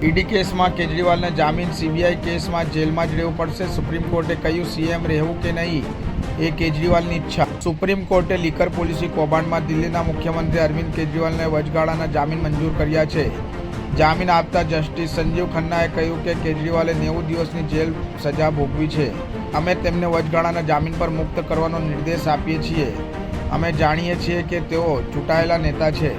ED case में केजरीवाल ने जामीन, सीबीआई केस में जेल में ज रहेवू पड़शे। सुप्रीम कोर्टे कह્યું सीएम રહેવું કે નહીં એ કેજરીવાલની ઈચ્છા। સુપ્રીમ કોર્ટે લીકર પોલિસી કૌભાંડમાં દિલ્હીના મુખ્યમંત્રી અરવિંદ કેજરીવાલને વચગાળાના જામીન મંજૂર કર્યા છે। જામીન આપતા જસ્ટિસ સંજીવ ખન્નાએ કહ્યું કે કેજરીવાલે 90 દિવસની જેલ સજા ભોગવી છે। અમે તેમને વચગાળાના જામીન પર મુક્ત કરવાનો નિર્દેશ આપીએ છીએ। અમે જાણીએ છીએ કે તેઓ ચૂંટાયેલા નેતા છે।